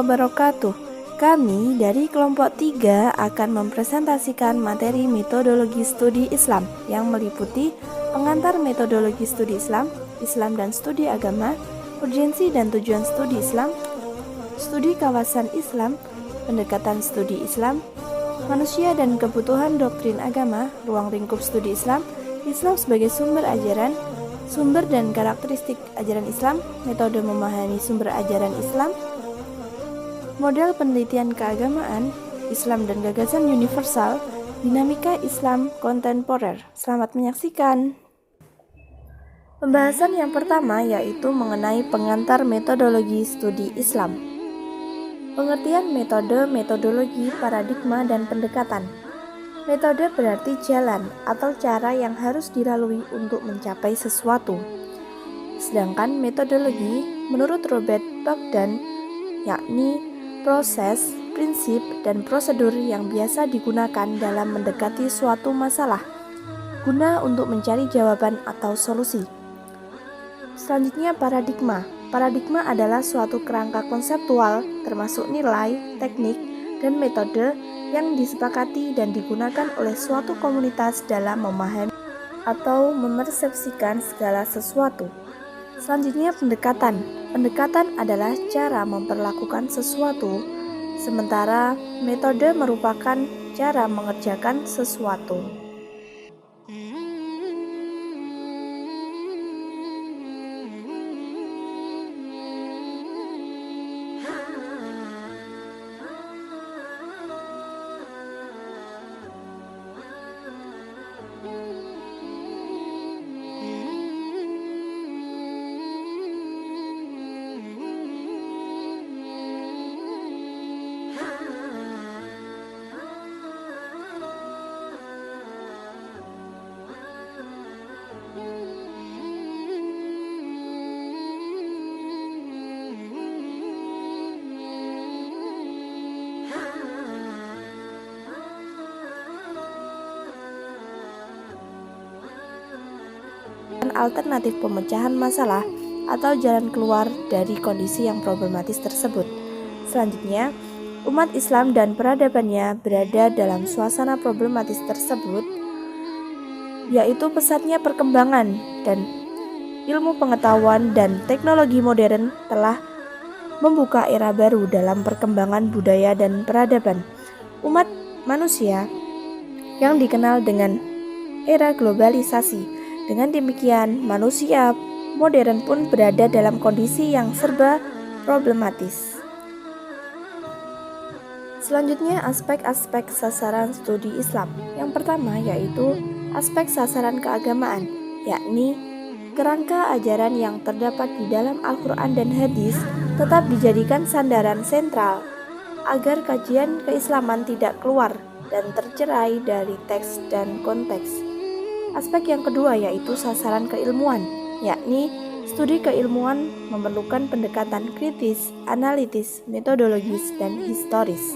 wabarakatuh. Kami dari kelompok 3 akan mempresentasikan materi metodologi studi Islam yang meliputi pengantar metodologi studi Islam, Islam dan studi agama, urgensi dan tujuan studi Islam, studi kawasan Islam, pendekatan studi Islam, manusia dan kebutuhan doktrin agama, ruang lingkup studi Islam, Islam sebagai sumber ajaran, sumber dan karakteristik ajaran Islam, metode memahami sumber ajaran Islam, model penelitian keagamaan, Islam dan gagasan universal, dinamika Islam kontemporer. Selamat menyaksikan. Pembahasan yang pertama yaitu mengenai pengantar metodologi studi Islam. Pengertian metode, metodologi, paradigma, dan pendekatan. Metode berarti jalan atau cara yang harus dilalui untuk mencapai sesuatu. Sedangkan metodologi menurut Robert Bugdan yakni proses, prinsip, dan prosedur yang biasa digunakan dalam mendekati suatu masalah guna untuk mencari jawaban atau solusi. Selanjutnya paradigma. Paradigma adalah suatu kerangka konseptual termasuk nilai, teknik, dan metode yang disepakati dan digunakan oleh suatu komunitas dalam memahami atau memersepsikan segala sesuatu. Selanjutnya pendekatan. Pendekatan adalah cara memperlakukan sesuatu, sementara metode merupakan cara mengerjakan sesuatu. Alternatif pemecahan masalah atau jalan keluar dari kondisi yang problematis tersebut. Selanjutnya, umat Islam dan peradabannya berada dalam suasana problematis tersebut, yaitu pesatnya perkembangan dan ilmu pengetahuan dan teknologi modern telah membuka era baru dalam perkembangan budaya dan peradaban umat manusia yang dikenal dengan era globalisasi. Dengan demikian, manusia modern pun berada dalam kondisi yang serba problematis. Selanjutnya, aspek-aspek sasaran studi Islam. Yang pertama yaitu aspek sasaran keagamaan, yakni kerangka ajaran yang terdapat di dalam Al-Quran dan Hadis tetap dijadikan sandaran sentral agar kajian keislaman tidak keluar dan tercerai dari teks dan konteks. Aspek yang kedua yaitu sasaran keilmuan, yakni studi keilmuan memerlukan pendekatan kritis, analitis, metodologis, dan historis.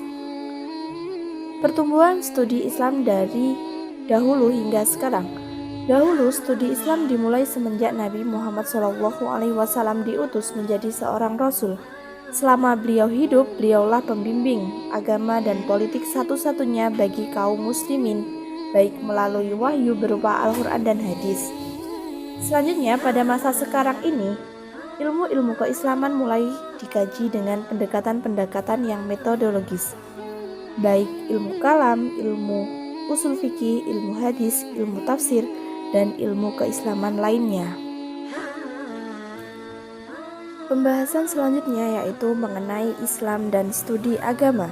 Pertumbuhan studi Islam dari dahulu hingga sekarang. Dahulu studi Islam dimulai semenjak Nabi Muhammad SAW diutus menjadi seorang Rasul. Selama beliau hidup, beliaulah pembimbing agama dan politik satu-satunya bagi kaum muslimin, baik melalui wahyu berupa Al-Quran dan Hadis. Selanjutnya, pada masa sekarang ini, ilmu-ilmu keislaman mulai dikaji dengan pendekatan-pendekatan yang metodologis, baik ilmu kalam, ilmu usul fikih, ilmu hadis, ilmu tafsir, dan ilmu keislaman lainnya. Pembahasan selanjutnya yaitu mengenai Islam dan studi agama.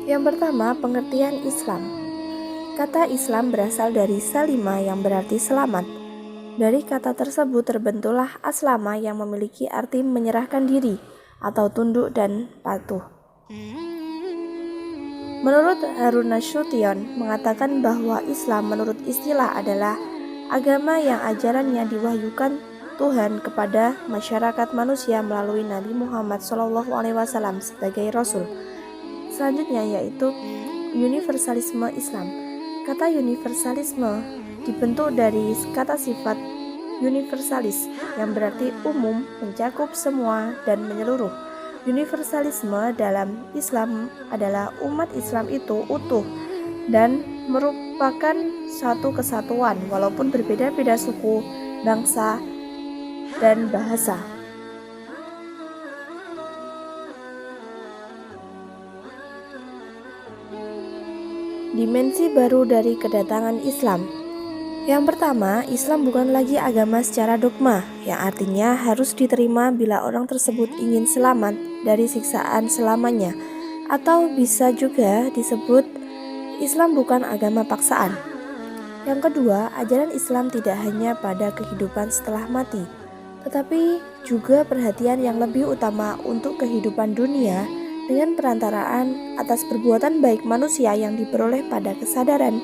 Yang pertama, pengertian Islam. Kata Islam berasal dari salima yang berarti selamat. Dari kata tersebut terbentuklah aslama yang memiliki arti menyerahkan diri atau tunduk dan patuh. Menurut Harun Nasution mengatakan bahwa Islam menurut istilah adalah agama yang ajarannya diwahyukan Tuhan kepada masyarakat manusia melalui Nabi Muhammad SAW sebagai Rasul. Selanjutnya yaitu universalisme Islam. Kata universalisme dibentuk dari kata sifat universalis, yang berarti umum, mencakup semua, dan menyeluruh. Universalisme dalam Islam adalah umat Islam itu utuh dan merupakan satu kesatuan walaupun berbeda-beda suku, bangsa, dan bahasa. Dimensi baru dari kedatangan Islam. Yang pertama, Islam bukan lagi agama secara dogma, yang artinya harus diterima bila orang tersebut ingin selamat dari siksaan selamanya, atau bisa juga disebut Islam bukan agama paksaan. Yang kedua, ajaran Islam tidak hanya pada kehidupan setelah mati, tetapi juga perhatian yang lebih utama untuk kehidupan dunia dengan perantaraan atas perbuatan baik manusia yang diperoleh pada kesadaran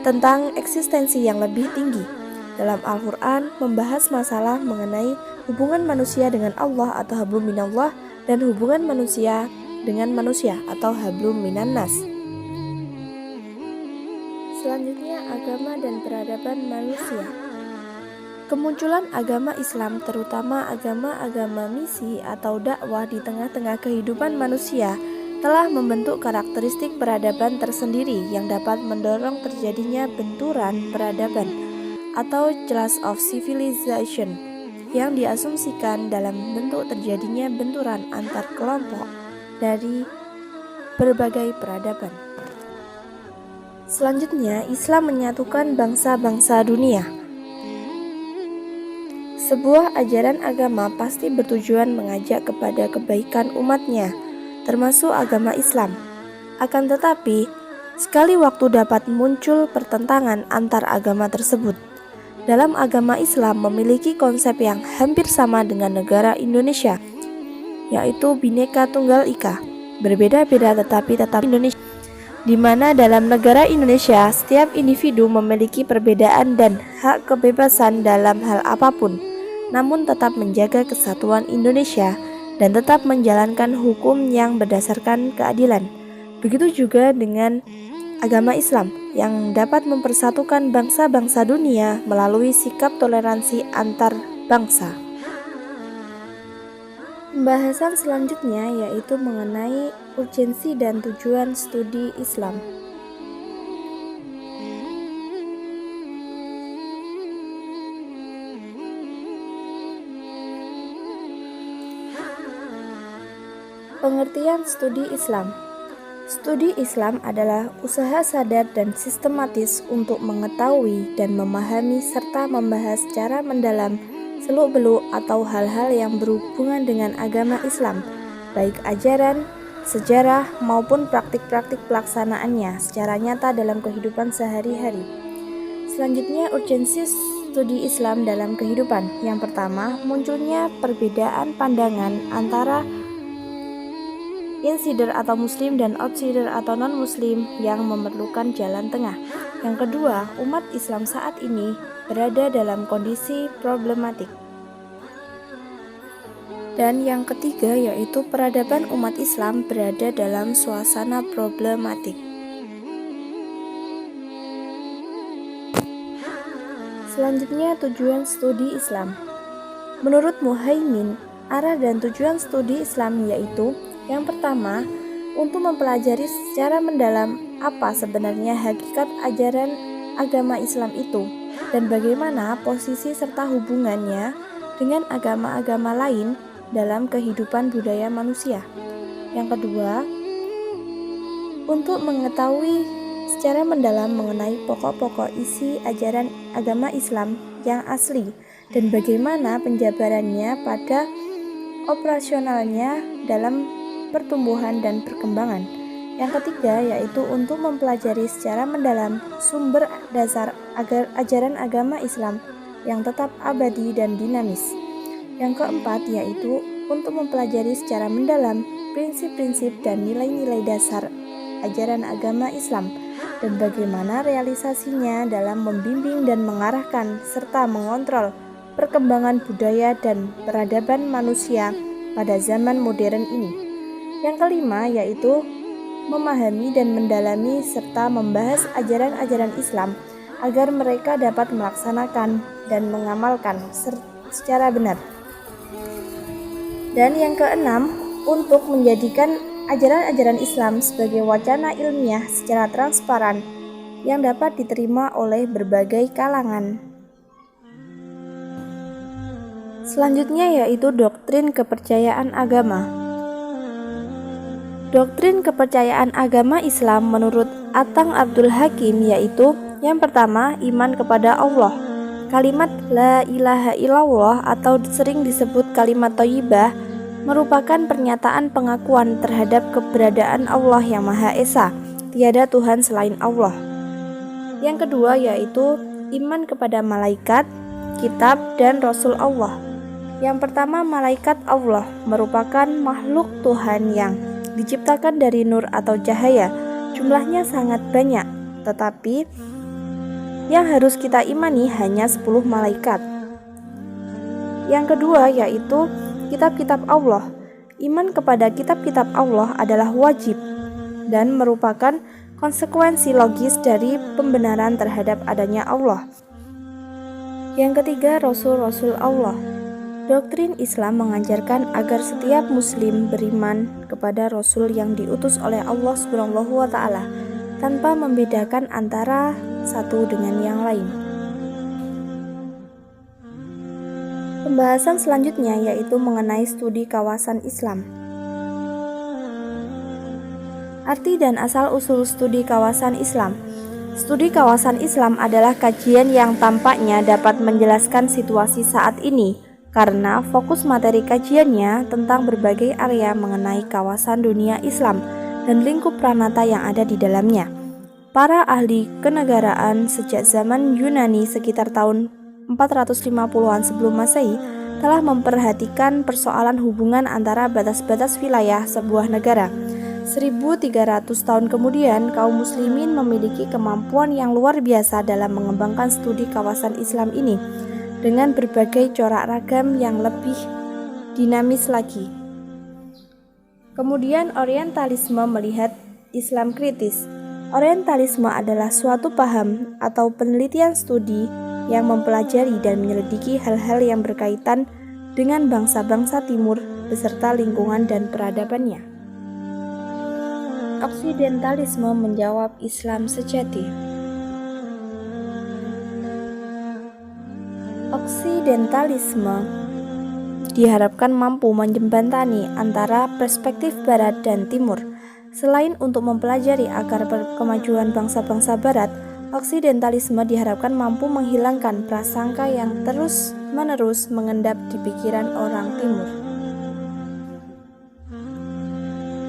tentang eksistensi yang lebih tinggi. Dalam Al-Quran membahas masalah mengenai hubungan manusia dengan Allah atau hablum minallah dan hubungan manusia dengan manusia atau hablum minannas. Selanjutnya, agama dan peradaban manusia. Kemunculan agama Islam, terutama agama-agama misi atau dakwah di tengah-tengah kehidupan manusia, telah membentuk karakteristik peradaban tersendiri yang dapat mendorong terjadinya benturan peradaban atau clash of civilization yang diasumsikan dalam bentuk terjadinya benturan antar kelompok dari berbagai peradaban. Selanjutnya, Islam menyatukan bangsa-bangsa dunia. Sebuah ajaran agama pasti bertujuan mengajak kepada kebaikan umatnya, termasuk agama Islam. Akan tetapi, sekali waktu dapat muncul pertentangan antar agama tersebut. Dalam agama Islam memiliki konsep yang hampir sama dengan negara Indonesia, yaitu Bhinneka Tunggal Ika, berbeda-beda tetapi tetap Indonesia, di mana dalam negara Indonesia setiap individu memiliki perbedaan dan hak kebebasan dalam hal apapun, namun tetap menjaga kesatuan Indonesia dan tetap menjalankan hukum yang berdasarkan keadilan. Begitu juga dengan agama Islam yang dapat mempersatukan bangsa-bangsa dunia melalui sikap toleransi antar bangsa. Pembahasan selanjutnya yaitu mengenai urgensi dan tujuan studi Islam. Pengertian studi Islam. Studi Islam adalah usaha sadar dan sistematis untuk mengetahui dan memahami serta membahas secara mendalam seluk-beluk atau hal-hal yang berhubungan dengan agama Islam, baik ajaran, sejarah maupun praktik-praktik pelaksanaannya secara nyata dalam kehidupan sehari-hari. Selanjutnya, urgensi studi Islam dalam kehidupan. Yang pertama, munculnya perbedaan pandangan antara insider atau muslim dan outsider atau non-muslim yang memerlukan jalan tengah. Yang kedua, umat Islam saat ini berada dalam kondisi problematik. Dan yang ketiga yaitu peradaban umat Islam berada dalam suasana problematik. Selanjutnya, tujuan studi Islam. Menurut Muhaimin, arah dan tujuan studi Islam yaitu yang pertama, untuk mempelajari secara mendalam apa sebenarnya hakikat ajaran agama Islam itu dan bagaimana posisi serta hubungannya dengan agama-agama lain dalam kehidupan budaya manusia. Yang kedua, untuk mengetahui secara mendalam mengenai pokok-pokok isi ajaran agama Islam yang asli dan bagaimana penjabarannya pada operasionalnya dalam pertumbuhan dan perkembangan. Yang ketiga yaitu untuk mempelajari secara mendalam sumber dasar ajaran agama Islam yang tetap abadi dan dinamis. Yang keempat yaitu untuk mempelajari secara mendalam prinsip-prinsip dan nilai-nilai dasar ajaran agama Islam dan bagaimana realisasinya dalam membimbing dan mengarahkan serta mengontrol perkembangan budaya dan peradaban manusia pada zaman modern ini. Yang kelima yaitu memahami dan mendalami serta membahas ajaran-ajaran Islam agar mereka dapat melaksanakan dan mengamalkan secara benar. Dan yang keenam, untuk menjadikan ajaran-ajaran Islam sebagai wacana ilmiah secara transparan yang dapat diterima oleh berbagai kalangan. Selanjutnya yaitu doktrin kepercayaan agama. Doktrin kepercayaan agama Islam menurut Atang Abdul Hakim yaitu yang pertama, iman kepada Allah. Kalimat La ilaha illallah atau sering disebut kalimat thayyibah merupakan pernyataan pengakuan terhadap keberadaan Allah yang Maha Esa, tiada Tuhan selain Allah. Yang kedua yaitu iman kepada malaikat, kitab, dan Rasul Allah. Yang pertama, malaikat Allah merupakan makhluk Tuhan yang diciptakan dari nur atau cahaya. Jumlahnya sangat banyak, tetapi yang harus kita imani hanya 10 malaikat. Yang kedua yaitu kitab-kitab Allah. Iman kepada kitab-kitab Allah adalah wajib dan merupakan konsekuensi logis dari pembenaran terhadap adanya Allah. Yang ketiga, Rasul-Rasul Allah. Doktrin Islam mengajarkan agar setiap muslim beriman kepada Rasul yang diutus oleh Allah SWT tanpa membedakan antara satu dengan yang lain. Pembahasan selanjutnya yaitu mengenai studi kawasan Islam. Arti dan asal-usul studi kawasan Islam. Studi kawasan Islam adalah kajian yang tampaknya dapat menjelaskan situasi saat ini karena fokus materi kajiannya tentang berbagai area mengenai kawasan dunia Islam dan lingkup pranata yang ada di dalamnya. Para ahli kenegaraan sejak zaman Yunani sekitar tahun 450-an sebelum Masehi telah memperhatikan persoalan hubungan antara batas-batas wilayah sebuah negara. 1300 tahun kemudian, kaum muslimin memiliki kemampuan yang luar biasa dalam mengembangkan studi kawasan Islam ini dengan berbagai corak ragam yang lebih dinamis lagi. Kemudian Orientalisme melihat Islam kritis. Orientalisme adalah suatu paham atau penelitian studi yang mempelajari dan menyelidiki hal-hal yang berkaitan dengan bangsa-bangsa timur beserta lingkungan dan peradabannya. Oksidentalisme menjawab Islam sejati. Oksidentalisme diharapkan mampu menjembatani antara perspektif barat dan timur. Selain untuk mempelajari akar kemajuan bangsa-bangsa barat, oksidentalisme diharapkan mampu menghilangkan prasangka yang terus-menerus mengendap di pikiran orang timur.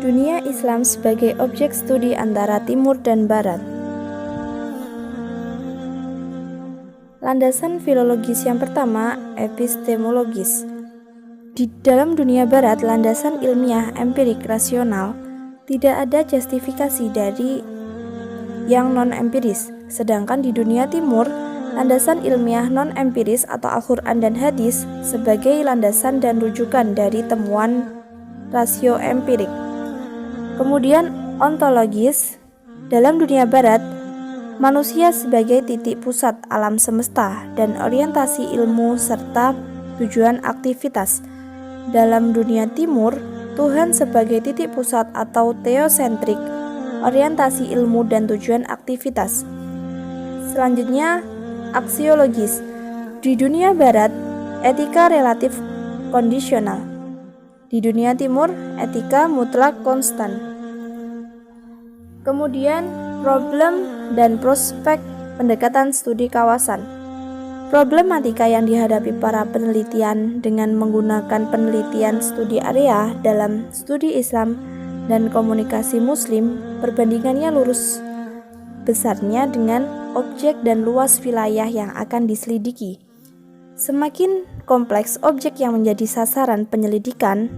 Dunia Islam sebagai objek studi antara timur dan barat. Landasan filologis yang pertama, epistemologis. Di dalam dunia barat, landasan ilmiah empirik rasional tidak ada justifikasi dari yang non-empiris. Sedangkan di dunia timur, landasan ilmiah non-empiris atau Al-Quran dan hadis sebagai landasan dan rujukan dari temuan rasio empirik. Kemudian ontologis, dalam dunia barat, manusia sebagai titik pusat alam semesta dan orientasi ilmu serta tujuan aktivitas. Dalam dunia timur, Tuhan sebagai titik pusat atau teosentrik, orientasi ilmu dan tujuan aktivitas. Selanjutnya, aksiologis. Di dunia barat, etika relatif kondisional. Di dunia timur, etika mutlak konstan. Kemudian, problem dan prospek pendekatan studi kawasan. Problematika yang dihadapi para penelitian dengan menggunakan penelitian studi area dalam studi Islam dan komunikasi Muslim, perbandingannya lurus besarnya dengan objek dan luas wilayah yang akan diselidiki. Semakin kompleks objek yang menjadi sasaran penyelidikan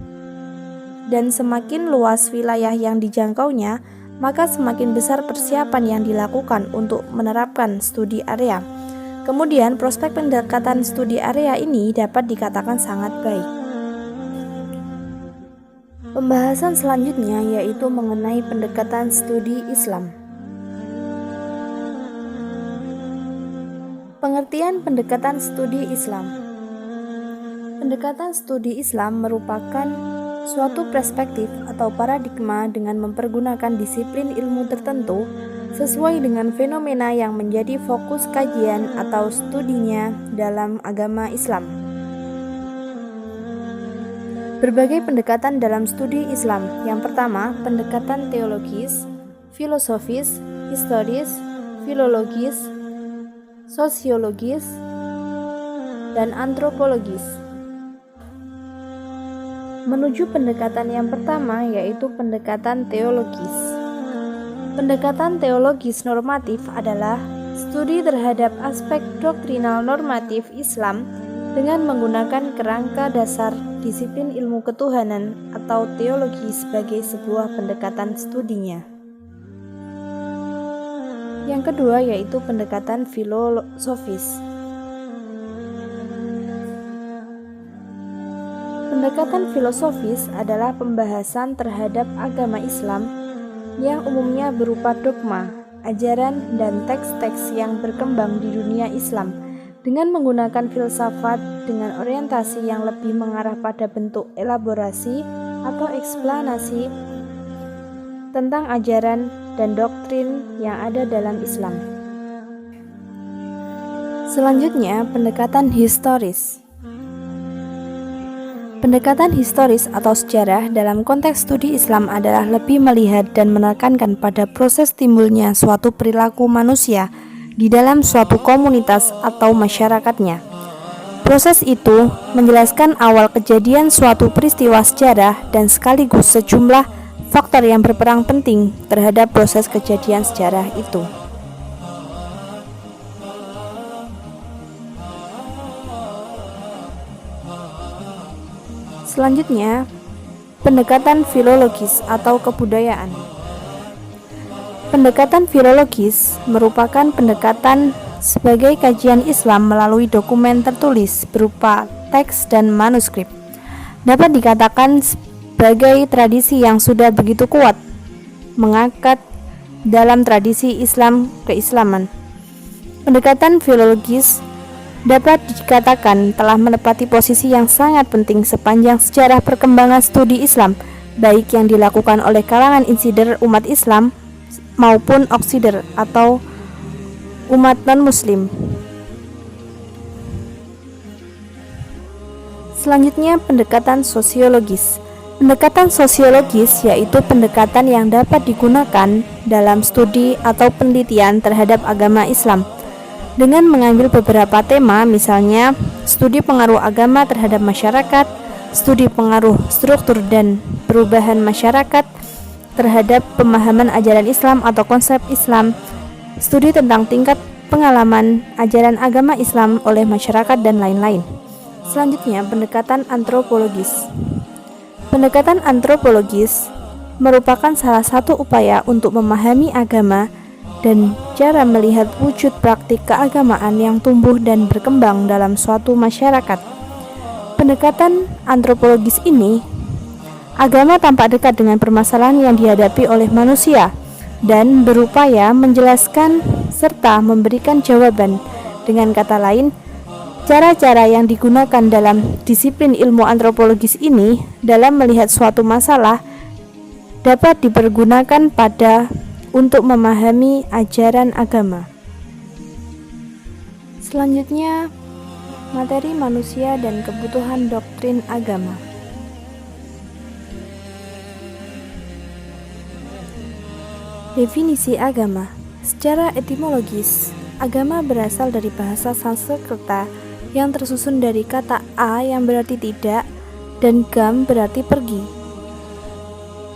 dan semakin luas wilayah yang dijangkaunya, maka semakin besar persiapan yang dilakukan untuk menerapkan studi area. Kemudian, prospek pendekatan studi area ini dapat dikatakan sangat baik. Pembahasan selanjutnya yaitu mengenai pendekatan studi Islam. Pengertian pendekatan studi Islam. Pendekatan studi Islam merupakan suatu perspektif atau paradigma dengan mempergunakan disiplin ilmu tertentu sesuai dengan fenomena yang menjadi fokus kajian atau studinya dalam agama Islam. Berbagai pendekatan dalam studi Islam. Yang pertama, pendekatan teologis, filosofis, historis, filologis, sosiologis, dan antropologis. Menuju pendekatan yang pertama, yaitu pendekatan teologis. Pendekatan teologis normatif adalah studi terhadap aspek doktrinal normatif Islam dengan menggunakan kerangka dasar disiplin ilmu ketuhanan atau teologi sebagai sebuah pendekatan studinya. Yang kedua yaitu pendekatan filosofis. Pendekatan filosofis adalah pembahasan terhadap agama Islam yang umumnya berupa dogma, ajaran, dan teks-teks yang berkembang di dunia Islam dengan menggunakan filsafat dengan orientasi yang lebih mengarah pada bentuk elaborasi atau eksplanasi tentang ajaran dan doktrin yang ada dalam Islam. Selanjutnya, pendekatan historis. Pendekatan historis atau sejarah dalam konteks studi Islam adalah lebih melihat dan menekankan pada proses timbulnya suatu perilaku manusia di dalam suatu komunitas atau masyarakatnya. Proses itu menjelaskan awal kejadian suatu peristiwa sejarah dan sekaligus sejumlah faktor yang berperan penting terhadap proses kejadian sejarah itu. Selanjutnya, pendekatan filologis atau kebudayaan. Pendekatan filologis merupakan pendekatan sebagai kajian Islam melalui dokumen tertulis berupa teks dan manuskrip. Dapat dikatakan sebagai tradisi yang sudah begitu kuat mengangkat dalam tradisi Islam keislaman. Pendekatan filologis dapat dikatakan telah menepati posisi yang sangat penting sepanjang sejarah perkembangan studi Islam, baik yang dilakukan oleh kalangan insider umat Islam maupun outsider atau umat non-muslim. Selanjutnya, pendekatan sosiologis. Pendekatan sosiologis yaitu pendekatan yang dapat digunakan dalam studi atau penelitian terhadap agama Islam dengan mengambil beberapa tema, misalnya studi pengaruh agama terhadap masyarakat, studi pengaruh struktur dan perubahan masyarakat terhadap pemahaman ajaran Islam atau konsep Islam, studi tentang tingkat pengalaman ajaran agama Islam oleh masyarakat, dan lain-lain. Selanjutnya, pendekatan antropologis. Pendekatan antropologis merupakan salah satu upaya untuk memahami agama dan cara melihat wujud praktik keagamaan yang tumbuh dan berkembang dalam suatu masyarakat. Pendekatan antropologis ini, agama tampak dekat dengan permasalahan yang dihadapi oleh manusia dan berupaya menjelaskan serta memberikan jawaban. Dengan kata lain, cara-cara yang digunakan dalam disiplin ilmu antropologis ini dalam melihat suatu masalah dapat dipergunakan untuk memahami ajaran agama. Selanjutnya, materi manusia dan kebutuhan doktrin agama. Definisi agama. Secara etimologis, agama berasal dari bahasa Sanskerta yang tersusun dari kata a yang berarti tidak dan gam berarti pergi.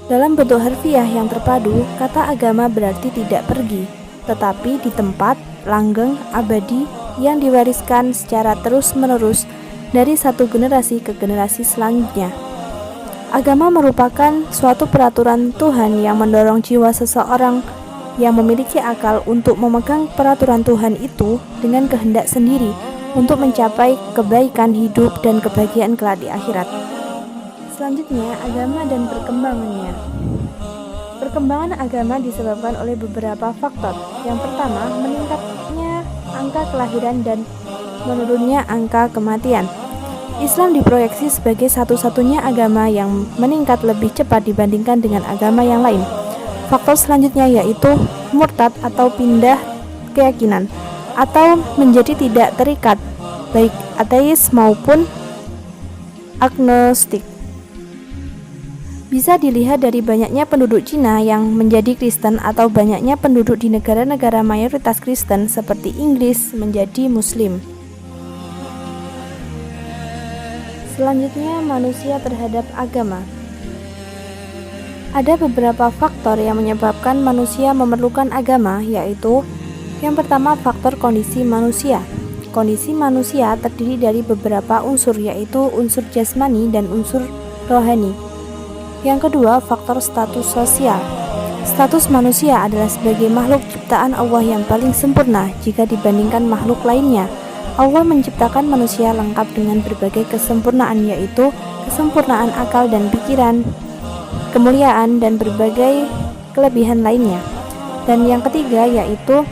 Dalam bentuk harfiah yang terpadu, kata agama berarti tidak pergi, tetapi di tempat, langgeng, abadi yang diwariskan secara terus-menerus dari satu generasi ke generasi selanjutnya. Agama merupakan suatu peraturan Tuhan yang mendorong jiwa seseorang yang memiliki akal untuk memegang peraturan Tuhan itu dengan kehendak sendiri untuk mencapai kebaikan hidup dan kebahagiaan kelak di akhirat. Selanjutnya, agama dan perkembangannya. Perkembangan agama disebabkan oleh beberapa faktor. Yang pertama, meningkatnya angka kelahiran dan menurunnya angka kematian. Islam diproyeksi sebagai satu-satunya agama yang meningkat lebih cepat dibandingkan dengan agama yang lain. Faktor selanjutnya yaitu murtad atau pindah keyakinan atau menjadi tidak terikat, baik ateis maupun agnostik. Bisa dilihat dari banyaknya penduduk Cina yang menjadi Kristen atau banyaknya penduduk di negara-negara mayoritas Kristen seperti Inggris menjadi Muslim. Selanjutnya, manusia terhadap agama. Ada beberapa faktor yang menyebabkan manusia memerlukan agama, yaitu yang pertama faktor kondisi manusia. Kondisi manusia terdiri dari beberapa unsur, yaitu unsur jasmani dan unsur rohani. Yang kedua, faktor status sosial. Status manusia adalah sebagai makhluk ciptaan Allah yang paling sempurna jika dibandingkan makhluk lainnya. Allah menciptakan manusia lengkap dengan berbagai kesempurnaan, yaitu kesempurnaan akal dan pikiran, kemuliaan, dan berbagai kelebihan lainnya. Dan yang ketiga yaitu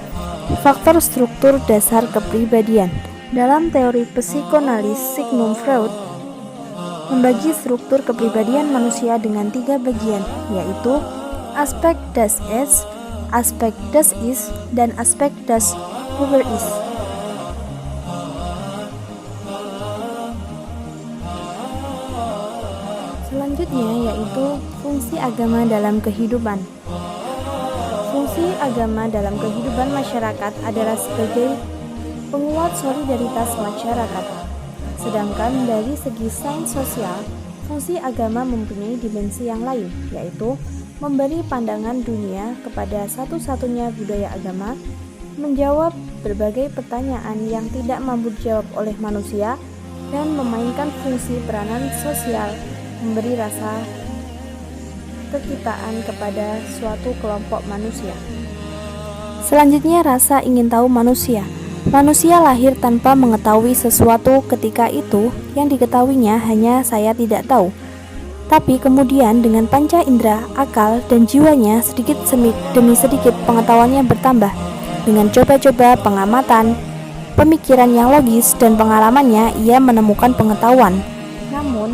faktor struktur dasar kepribadian. Dalam teori psikoanalis, Sigmund Freud membagi struktur kepribadian manusia dengan 3 bagian, yaitu aspek das Ich, aspek das Ist, dan aspek das Überist. Selanjutnya yaitu fungsi agama dalam kehidupan. Fungsi agama dalam kehidupan masyarakat adalah sebagai penguat solidaritas masyarakat. Sedangkan dari segi sains sosial, fungsi agama mempunyai dimensi yang lain, yaitu memberi pandangan dunia kepada satu-satunya budaya agama, menjawab berbagai pertanyaan yang tidak mampu dijawab oleh manusia, dan memainkan fungsi peranan sosial, memberi rasa kekitaan kepada suatu kelompok manusia. Selanjutnya, rasa ingin tahu manusia. Manusia lahir tanpa mengetahui sesuatu, ketika itu yang diketahuinya hanya saya tidak tahu. Tapi kemudian dengan panca indera, akal, dan jiwanya sedikit demi sedikit pengetahuannya bertambah. Dengan coba-coba pengamatan, pemikiran yang logis, dan pengalamannya ia menemukan pengetahuan. Namun,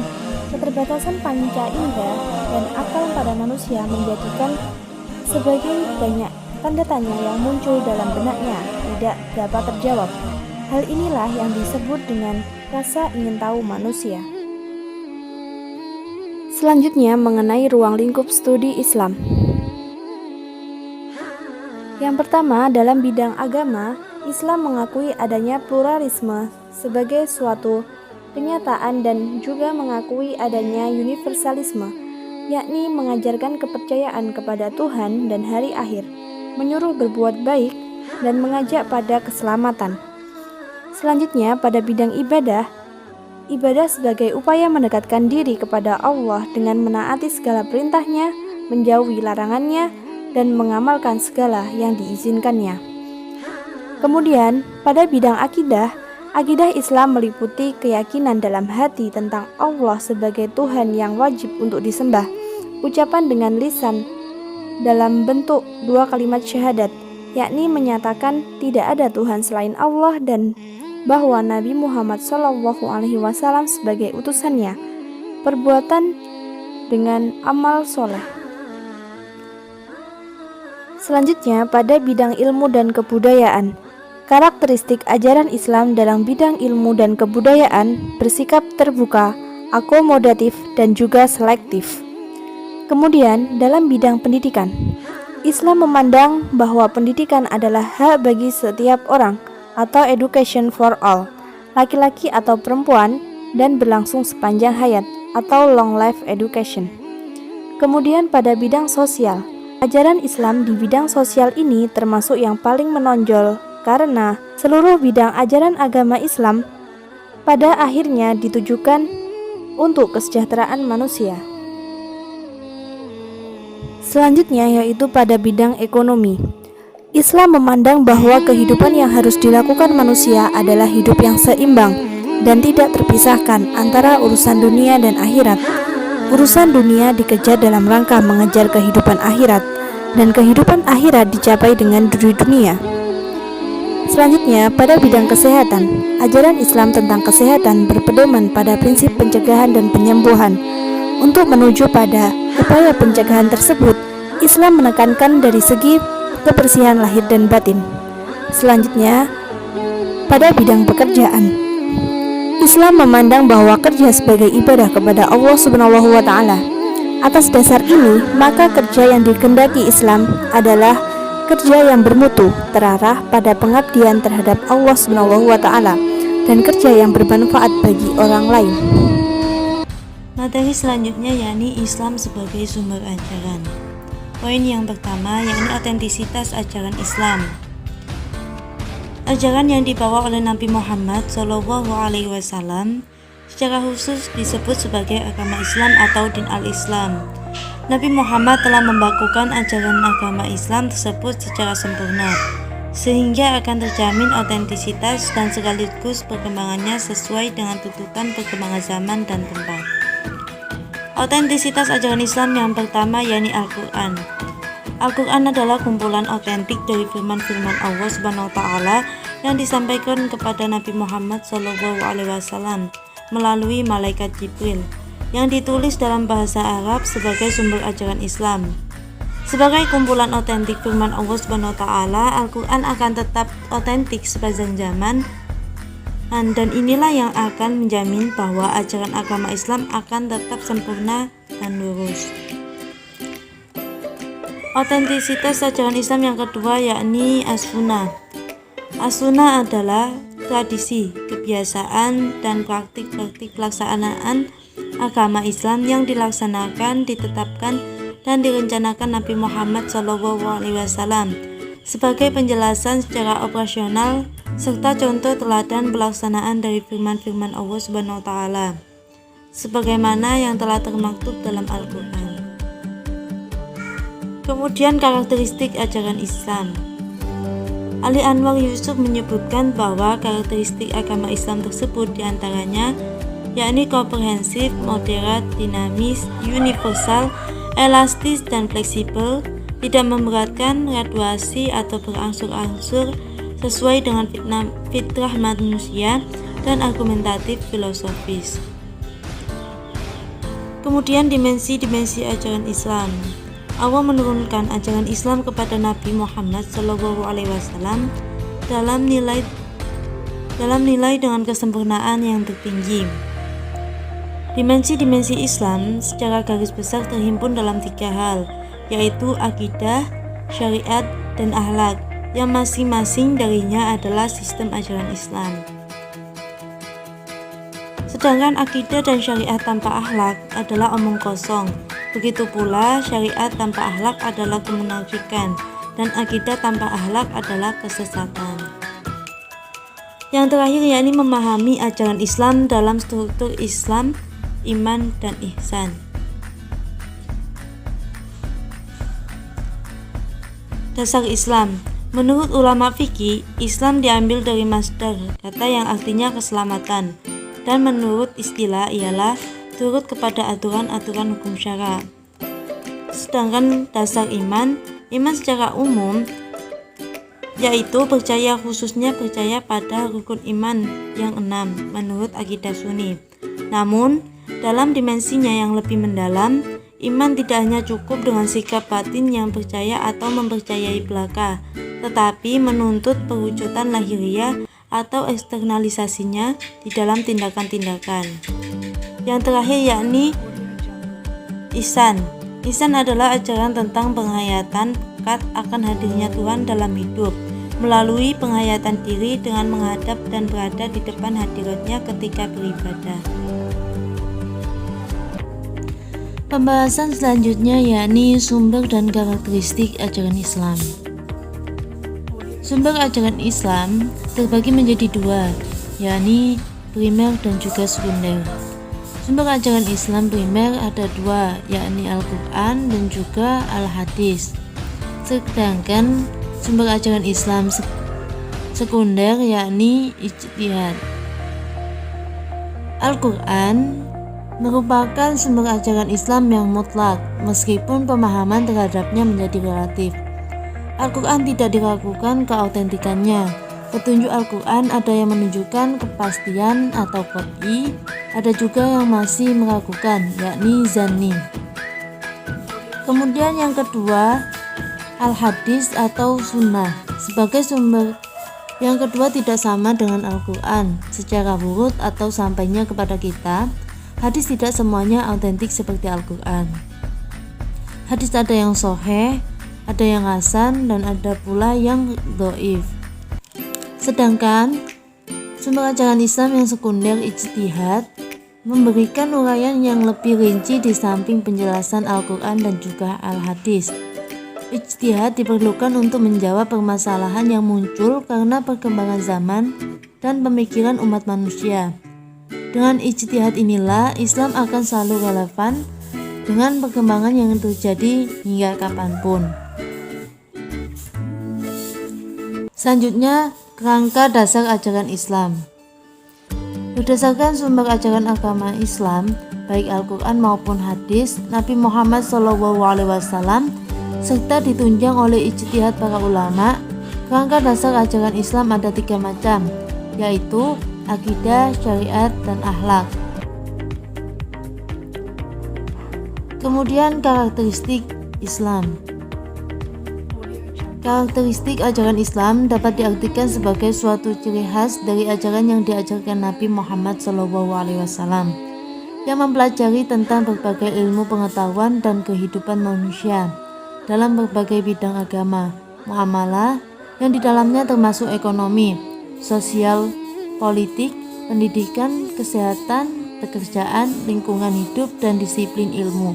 keterbatasan panca indera dan akal pada manusia menjadikan sebagai banyak tanda tanya yang muncul dalam benaknya tidak dapat terjawab. Hal inilah yang disebut dengan rasa ingin tahu manusia. Selanjutnya mengenai ruang lingkup studi Islam. Yang pertama, dalam bidang agama, Islam mengakui adanya pluralisme sebagai suatu kenyataan dan juga mengakui adanya universalisme, yakni mengajarkan kepercayaan kepada Tuhan dan hari akhir, menyuruh berbuat baik, dan mengajak pada keselamatan. Selanjutnya, pada bidang ibadah sebagai upaya mendekatkan diri kepada Allah dengan menaati segala perintahnya, menjauhi larangannya, dan mengamalkan segala yang diizinkannya. Kemudian, pada bidang akidah Islam meliputi keyakinan dalam hati tentang Allah sebagai Tuhan yang wajib untuk disembah, ucapan dengan lisan dalam bentuk 2 kalimat syahadat, yakni menyatakan tidak ada Tuhan selain Allah dan bahwa Nabi Muhammad SAW sebagai utusannya, perbuatan dengan amal soleh. Selanjutnya, pada bidang ilmu dan kebudayaan, karakteristik ajaran Islam dalam bidang ilmu dan kebudayaan bersikap terbuka, akomodatif, dan juga selektif. Kemudian, dalam bidang pendidikan, Islam memandang bahwa pendidikan adalah hak bagi setiap orang atau education for all, laki-laki atau perempuan, dan berlangsung sepanjang hayat atau long life education. Kemudian pada bidang sosial, ajaran Islam di bidang sosial ini termasuk yang paling menonjol karena seluruh bidang ajaran agama Islam pada akhirnya ditujukan untuk kesejahteraan manusia. Selanjutnya yaitu pada bidang ekonomi. Islam memandang bahwa kehidupan yang harus dilakukan manusia adalah hidup yang seimbang dan tidak terpisahkan antara urusan dunia dan akhirat. Urusan dunia dikejar dalam rangka mengejar kehidupan akhirat, dan kehidupan akhirat dicapai dengan dunia. Selanjutnya, pada bidang kesehatan, ajaran Islam tentang kesehatan berpedoman pada prinsip pencegahan dan penyembuhan. Untuk menuju pada upaya pencegahan tersebut, Islam menekankan dari segi kebersihan lahir dan batin. Selanjutnya, pada bidang pekerjaan, Islam memandang bahwa kerja sebagai ibadah kepada Allah Subhanahu wa Ta'ala. Atas dasar ini, maka kerja yang dikehendaki Islam adalah kerja yang bermutu, terarah pada pengabdian terhadap Allah Subhanahu wa Ta'ala, dan kerja yang bermanfaat bagi orang lain. Materi selanjutnya yakni Islam sebagai sumber ajaran. Poin yang pertama yakni otentisitas ajaran Islam. Ajaran yang dibawa oleh Nabi Muhammad SAW secara khusus disebut sebagai agama Islam atau din al-Islam. Nabi Muhammad telah membakukan ajaran agama Islam tersebut secara sempurna, sehingga akan terjamin otentisitas dan sekaligus perkembangannya sesuai dengan tuntutan perkembangan zaman dan tempat. Otentisitas ajaran Islam yang pertama yakni Al-Quran. Al-Quran adalah kumpulan otentik dari firman-firman Allah Subhanahu wa Ta'ala yang disampaikan kepada Nabi Muhammad SAW melalui malaikat Jibril, yang ditulis dalam bahasa Arab sebagai sumber ajaran Islam. Sebagai kumpulan otentik firman Allah Subhanahu wa Ta'ala, Al-Quran akan tetap otentik sepanjang zaman, dan inilah yang akan menjamin bahwa ajaran agama Islam akan tetap sempurna dan lurus. Otentisitas ajaran Islam yang kedua yakni As-Sunnah. As-Sunnah adalah tradisi, kebiasaan, dan praktik-praktik pelaksanaan agama Islam yang dilaksanakan, ditetapkan, dan direncanakan Nabi Muhammad SAW sebagai penjelasan secara operasional serta contoh teladan pelaksanaan dari firman-firman Allah Subhanahu wa Ta'ala sebagaimana yang telah termaktub dalam Al-Quran. Kemudian karakteristik ajaran Islam. Ali Anwar Yusuf menyebutkan bahwa karakteristik agama Islam tersebut diantaranya yakni komprehensif, moderat, dinamis, universal, elastis, dan fleksibel, tidak memberatkan, graduasi atau berangsur-angsur sesuai dengan fitrah manusia, dan argumentatif filosofis. Kemudian dimensi-dimensi ajaran Islam. Allah menurunkan ajaran Islam kepada Nabi Muhammad SAW dalam nilai dengan kesempurnaan yang tertinggi. Dimensi-dimensi Islam secara garis besar terhimpun dalam 3 hal, yaitu akidah, syariat, dan akhlak, yang masing-masing darinya adalah sistem ajaran Islam. Sedangkan akidah dan syariat tanpa akhlak adalah omong kosong. Begitu pula syariat tanpa akhlak adalah kemunafikan, dan akidah tanpa akhlak adalah kesesatan. Yang terakhir yakni memahami ajaran Islam dalam struktur Islam, iman, dan ihsan. Dasar Islam. Menurut ulama fikih, Islam diambil dari masdar, kata yang artinya keselamatan, dan menurut istilah ialah turut kepada aturan-aturan hukum syara. Sedangkan dasar iman secara umum yaitu percaya, khususnya percaya pada rukun iman yang 6 menurut akidah Sunni. Namun, dalam dimensinya yang lebih mendalam, iman tidak hanya cukup dengan sikap batin yang percaya atau mempercayai belaka, tetapi menuntut perwujudan lahiriah atau eksternalisasinya di dalam tindakan-tindakan. Yang terakhir yakni ihsan. Ihsan adalah ajaran tentang penghayatan pekat akan hadirnya Tuhan dalam hidup melalui penghayatan diri dengan menghadap dan berada di depan hadiratnya ketika beribadah. Pembahasan selanjutnya yakni sumber dan karakteristik ajaran Islam. Sumber ajaran Islam terbagi menjadi 2, yakni primer dan juga sekunder. Sumber ajaran Islam primer ada 2, yakni Al-Quran dan juga Al-Hadis. Sedangkan sumber ajaran Islam sekunder yakni ijtihad. Al-Quran merupakan sumber ajaran Islam yang mutlak, meskipun pemahaman terhadapnya menjadi relatif. Al-Quran tidak diragukan keautentikannya, Petunjuk Al-Quran ada yang menunjukkan kepastian atau qat'i, ada juga yang masih meragukan, yakni zanni. Kemudian yang kedua, al-hadis atau sunnah. Sebagai sumber yang kedua tidak sama dengan Al-Quran secara urut atau sampainya kepada kita. Hadis tidak semuanya autentik seperti Al-Quran. Hadis ada yang sahih, ada yang hasan, dan ada pula yang dhaif. Sedangkan sumber ajaran Islam yang sekunder ijtihad memberikan uraian yang lebih rinci di samping penjelasan Al-Quran dan juga Al-Hadis. Ijtihad diperlukan untuk menjawab permasalahan yang muncul karena perkembangan zaman dan pemikiran umat manusia. Dengan ijtihad inilah Islam akan selalu relevan dengan perkembangan yang terjadi hingga kapanpun. Selanjutnya, kerangka dasar ajaran Islam. Berdasarkan sumber ajaran agama Islam, baik Al-Quran maupun hadis, Nabi Muhammad SAW serta ditunjang oleh ijtihad para ulama, kerangka dasar ajaran Islam ada 3 macam, yaitu akidah, syariat, dan akhlak. Kemudian karakteristik Islam. Karakteristik ajaran Islam dapat diartikan sebagai suatu ciri khas dari ajaran yang diajarkan Nabi Muhammad SAW yang mempelajari tentang berbagai ilmu pengetahuan dan kehidupan manusia dalam berbagai bidang agama, muamalah yang di dalamnya termasuk ekonomi, sosial, politik, pendidikan, kesehatan, pekerjaan, lingkungan hidup, dan disiplin ilmu,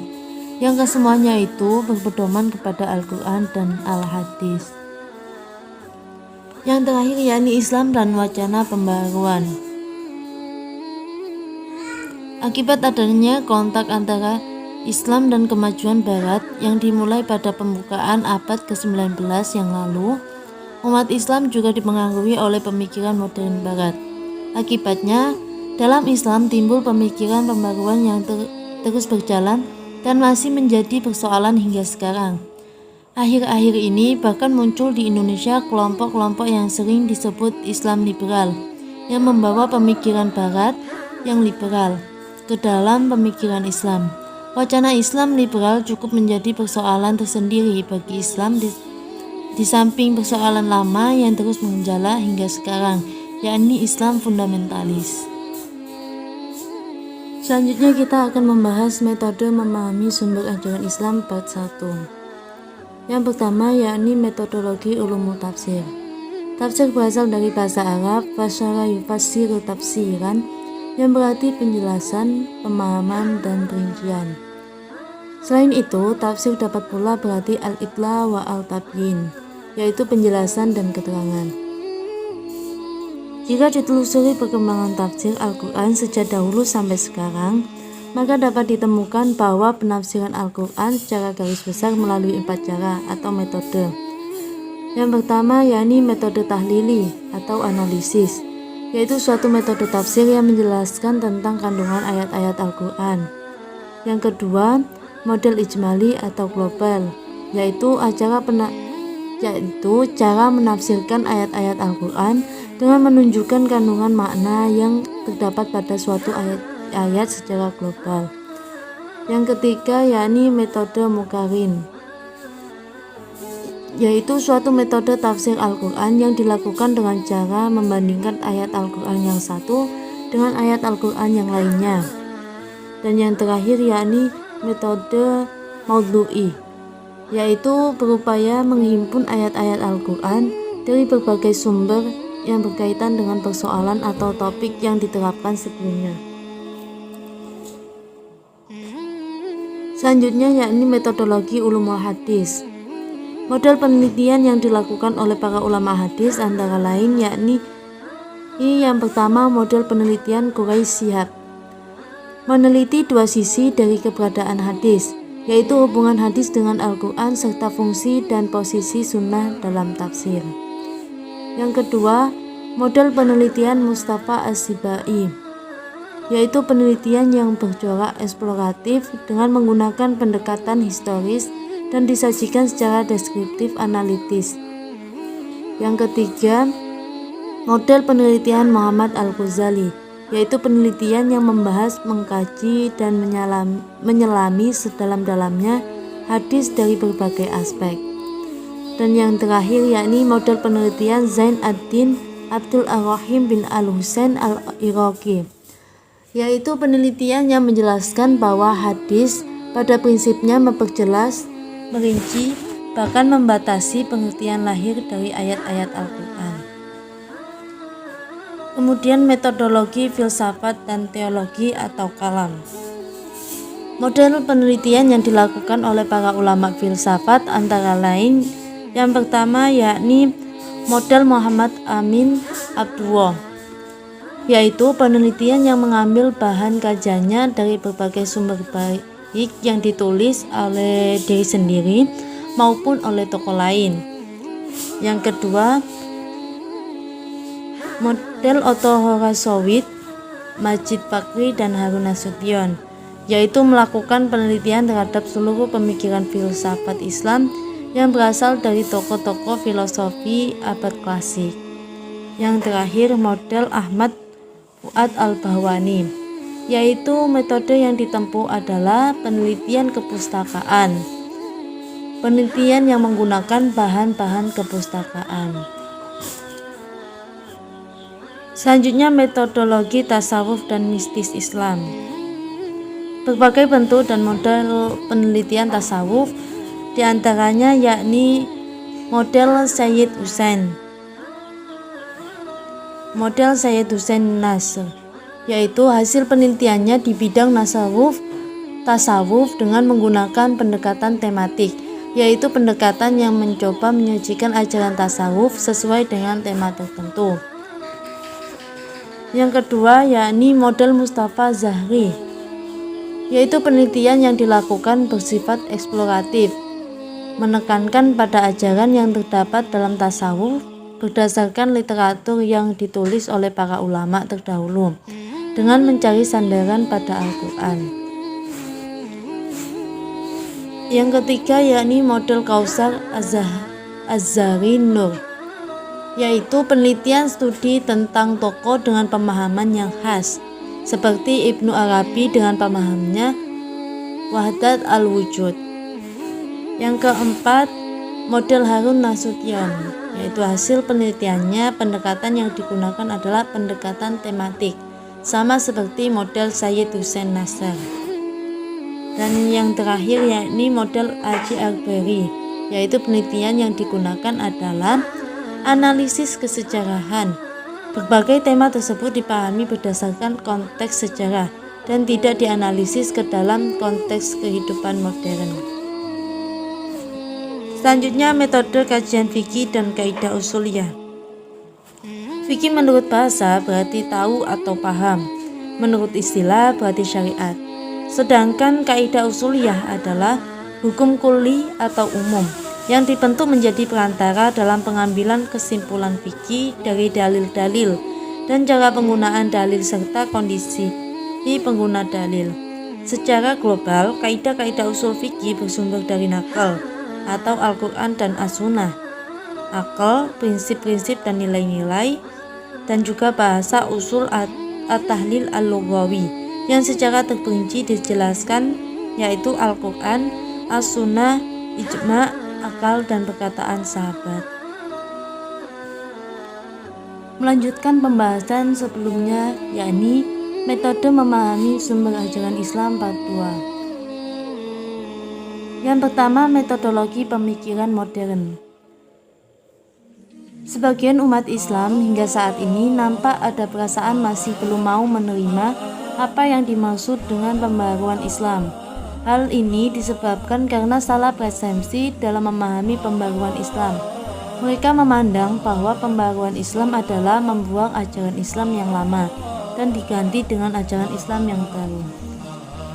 yang kesemuanya itu berpedoman kepada Al-Quran dan Al-Hadis. Yang terakhir yakni Islam dan wacana pembaruan. Akibat adanya kontak antara Islam dan kemajuan Barat yang dimulai pada pembukaan abad ke-19 yang lalu, umat Islam juga dipengaruhi oleh pemikiran modern Barat. Akibatnya, dalam Islam timbul pemikiran pembaruan yang terus berjalan dan masih menjadi persoalan hingga sekarang. Akhir-akhir ini bahkan muncul di Indonesia kelompok-kelompok yang sering disebut Islam liberal, yang membawa pemikiran Barat yang liberal ke dalam pemikiran Islam. Wacana Islam liberal cukup menjadi persoalan tersendiri bagi Islam di samping persoalan lama yang terus menggejala hingga sekarang, yakni Islam fundamentalis. Selanjutnya kita akan membahas metode memahami sumber ajaran Islam part 1. Yang pertama yakni metodologi ulumul tafsir. Tafsir berasal dari bahasa Arab fasyara yufassiru tafsiran, yang berarti penjelasan, pemahaman, dan perincian. Selain itu, tafsir dapat pula berarti al-itla wa al-tabyin, yaitu penjelasan dan keterangan. Jika ditelusuri perkembangan tafsir Al-Quran sejak dahulu sampai sekarang, maka dapat ditemukan bahwa penafsiran Al-Quran secara garis besar melalui 4 cara atau metode. Yang pertama yakni metode tahlili atau analisis, yaitu suatu metode tafsir yang menjelaskan tentang kandungan ayat-ayat Al-Quran. Yang kedua, model ijmali atau global, yaitu cara menafsirkan ayat-ayat Al-Quran dengan menunjukkan kandungan makna yang terdapat pada suatu ayat secara global. Yang ketiga yakni metode muqarrin, yaitu suatu metode tafsir Al-Quran yang dilakukan dengan cara membandingkan ayat Al-Quran yang satu dengan ayat Al-Quran yang lainnya. Dan yang terakhir yakni metode maudhu'i, yaitu berupaya menghimpun ayat-ayat Al-Quran dari berbagai sumber yang berkaitan dengan persoalan atau topik yang diterapkan sebelumnya. Selanjutnya yakni metodologi ulumul hadis. Model penelitian yang dilakukan oleh para ulama hadis antara lain yakni yang pertama model penelitian Quraisy Shihab, meneliti 2 sisi dari keberadaan hadis, yaitu hubungan hadis dengan Al-Quran serta fungsi dan posisi sunnah dalam tafsir. Yang kedua, model penelitian Mustafa As-Sibai, yaitu penelitian yang bercorak eksploratif dengan menggunakan pendekatan historis dan disajikan secara deskriptif analitis. Yang ketiga, Model penelitian Muhammad Al-Ghazali, yaitu penelitian yang membahas, mengkaji, dan menyelami sedalam-dalamnya hadis dari berbagai aspek. Dan yang terakhir yakni model penelitian Zain ad-Din Abdul Ar-Rahim bin Al-Husain Al-Iraqi, yaitu penelitian yang menjelaskan bahwa hadis pada prinsipnya memperjelas, merinci, bahkan membatasi pengertian lahir dari ayat-ayat Al-Quran. Kemudian metodologi filsafat dan teologi atau kalam. Model penelitian yang dilakukan oleh para ulama filsafat antara lain yang pertama yakni model Muhammad Amin Abduh, yaitu penelitian yang mengambil bahan kajiannya dari berbagai sumber baik yang ditulis oleh diri sendiri maupun oleh tokoh lain. Yang kedua, model Otto Horace, Majid Fakri, dan Harun Nasution, yaitu melakukan penelitian terhadap seluruh pemikiran filsafat Islam yang berasal dari tokoh-tokoh filosofi abad klasik. Yang terakhir, model Ahmad Fuad Al-Bahwani, yaitu metode yang ditempuh adalah penelitian kepustakaan, penelitian yang menggunakan bahan-bahan kepustakaan. Selanjutnya, metodologi tasawuf dan mistis Islam. Berbagai bentuk dan model penelitian tasawuf, diantaranya yakni model Sayyid Husain, model Sayyid Husain Nasr, yaitu hasil penelitiannya di bidang tasawuf dengan menggunakan pendekatan tematik, yaitu pendekatan yang mencoba menyajikan ajaran tasawuf sesuai dengan tema tertentu. Yang kedua yakni model Mustafa Zahri, yaitu penelitian yang dilakukan bersifat eksploratif, menekankan pada ajaran yang terdapat dalam tasawuf berdasarkan literatur yang ditulis oleh para ulama terdahulu dengan mencari sandaran pada Al-Quran. Yang ketiga yakni model Kausar Az-Zahri Nur, yaitu penelitian studi tentang tokoh dengan pemahaman yang khas, seperti Ibnu Arabi dengan pemahamannya Wahdat al-Wujud. Yang keempat, model Harun Nasution, yaitu hasil penelitiannya pendekatan yang digunakan adalah pendekatan tematik, sama seperti model Sayyid Husain Nasr. Dan yang terakhir yakni model Aji Akbari, yaitu penelitian yang digunakan adalah analisis kesejarahan. Berbagai tema tersebut dipahami berdasarkan konteks sejarah dan tidak dianalisis ke dalam konteks kehidupan modern. Selanjutnya, metode kajian fikih dan kaidah usuliyah. Fikih menurut bahasa berarti tahu atau paham, menurut istilah berarti syariat. Sedangkan kaidah usuliyah adalah hukum kulli atau umum yang dibentuk menjadi perantara dalam pengambilan kesimpulan fikih dari dalil-dalil dan cara penggunaan dalil serta kondisi pengguna dalil. Secara global, kaidah-kaidah usul fikih bersumber dari nakal atau Al-Quran dan As-Sunnah, akal, prinsip-prinsip dan nilai-nilai, dan juga bahasa usul at-tahlil al-lughawi yang secara terperinci dijelaskan, yaitu Al-Quran, As-Sunnah, ijma', akal, dan perkataan sahabat. Melanjutkan pembahasan sebelumnya, yakni metode memahami sumber ajaran Islam part 2. Yang pertama, metodologi pemikiran modern. Sebagian umat Islam hingga saat ini nampak ada perasaan masih belum mau menerima apa yang dimaksud dengan pembaharuan Islam. Hal ini disebabkan karena salah persepsi dalam memahami pembaruan Islam. Mereka memandang bahwa pembaruan Islam adalah membuang ajaran Islam yang lama dan diganti dengan ajaran Islam yang baru.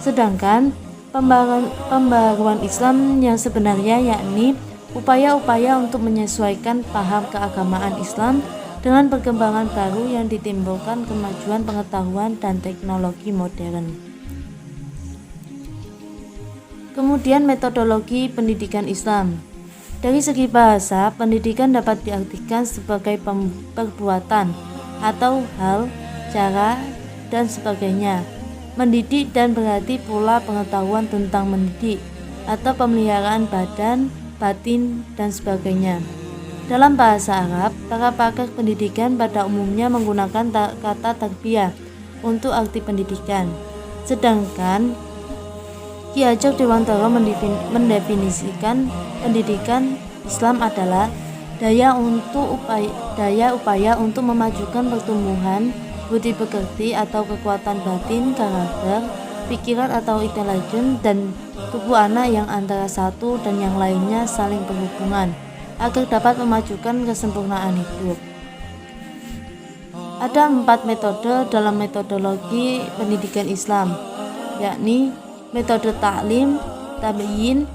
Sedangkan pembaruan Islam yang sebenarnya yakni upaya-upaya untuk menyesuaikan paham keagamaan Islam dengan perkembangan baru yang ditimbulkan kemajuan pengetahuan dan teknologi modern. Kemudian metodologi pendidikan Islam. Dari segi bahasa, pendidikan dapat diartikan sebagai perbuatan atau hal, cara, dan sebagainya. Mendidik dan berarti pula pengetahuan tentang mendidik atau pemeliharaan badan, batin, dan sebagainya. Dalam bahasa Arab, para pakar pendidikan pada umumnya menggunakan kata tarbiyah untuk arti pendidikan. Sedangkan Ki Hajar Dewantara mendefinisikan pendidikan Islam adalah daya upaya untuk memajukan pertumbuhan budi pekerti atau kekuatan batin, karakter, pikiran atau intelijen dan tubuh anak yang antara satu dan yang lainnya saling berhubungan agar dapat memajukan kesempurnaan hidup. Ada 4 metode dalam metodologi pendidikan Islam, yakni metode taklim, tabyin,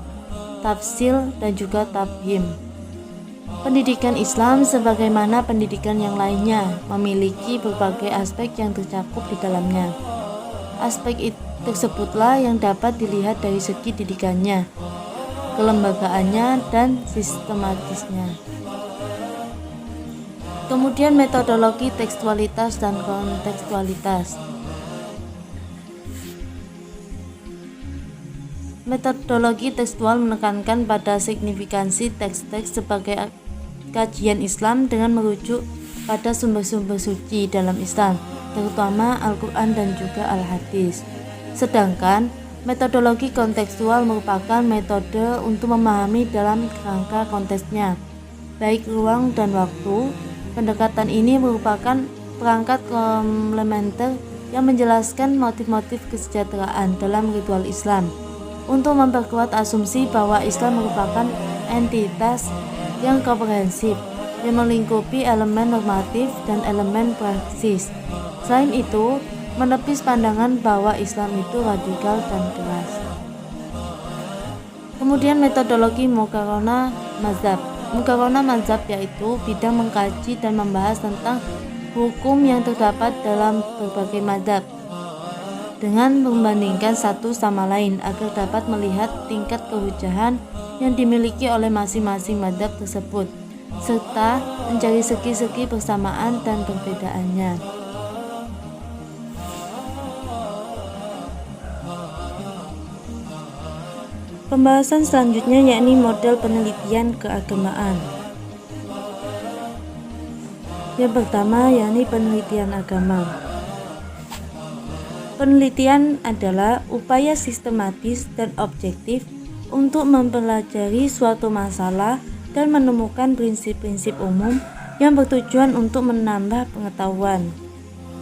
tafsil, dan juga tabhim. Pendidikan Islam sebagaimana pendidikan yang lainnya memiliki berbagai aspek yang tercakup di dalamnya. Aspek tersebutlah yang dapat dilihat dari segi didikannya, kelembagaannya, dan sistematisnya. Kemudian metodologi tekstualitas dan kontekstualitas. Metodologi tekstual menekankan pada signifikansi teks-teks sebagai kajian Islam dengan merujuk pada sumber-sumber suci dalam Islam, terutama Al-Quran dan juga Al-Hadis. Sedangkan metodologi kontekstual merupakan metode untuk memahami dalam kerangka konteksnya, baik ruang dan waktu. Pendekatan ini merupakan perangkat komplementer yang menjelaskan motif-motif kesejahteraan dalam ritual Islam, untuk memperkuat asumsi bahwa Islam merupakan entitas yang komprehensif yang melingkupi elemen normatif dan elemen praksis. Selain itu, menepis pandangan bahwa Islam itu radikal dan keras. Kemudian metodologi muqaranah mazhab. Muqaranah mazhab yaitu bidang mengkaji dan membahas tentang hukum yang terdapat dalam berbagai mazhab dengan membandingkan satu sama lain agar dapat melihat tingkat kehujahan yang dimiliki oleh masing-masing mazhab tersebut serta mencari segi-segi persamaan dan perbedaannya. Pembahasan selanjutnya yakni model penelitian keagamaan. Yang pertama yakni penelitian agama. Penelitian adalah upaya sistematis dan objektif untuk mempelajari suatu masalah dan menemukan prinsip-prinsip umum yang bertujuan untuk menambah pengetahuan.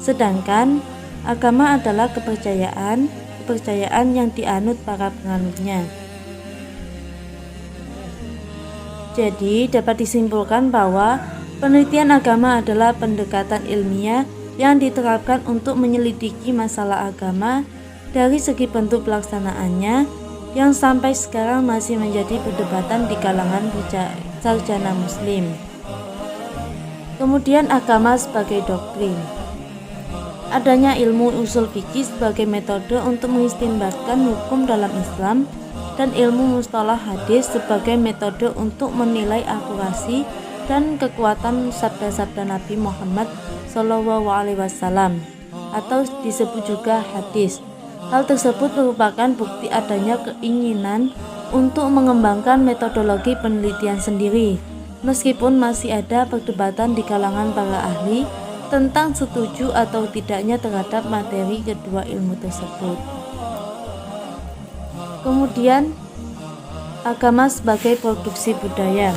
Sedangkan agama adalah kepercayaan yang dianut para penganutnya. Jadi dapat disimpulkan bahwa penelitian agama adalah pendekatan ilmiah yang diterapkan untuk menyelidiki masalah agama dari segi bentuk pelaksanaannya yang sampai sekarang masih menjadi perdebatan di kalangan sarjana muslim. Kemudian agama sebagai doktrin. Adanya ilmu usul fikih sebagai metode untuk mengistinbatkan hukum dalam Islam dan ilmu mustalah hadis sebagai metode untuk menilai akurasi dan kekuatan sabda-sabda Nabi Muhammad SAW atau disebut juga hadis. Hal tersebut merupakan bukti adanya keinginan untuk mengembangkan metodologi penelitian sendiri, meskipun masih ada perdebatan di kalangan para ahli tentang setuju atau tidaknya terhadap materi kedua ilmu tersebut. Kemudian agama sebagai produksi budaya.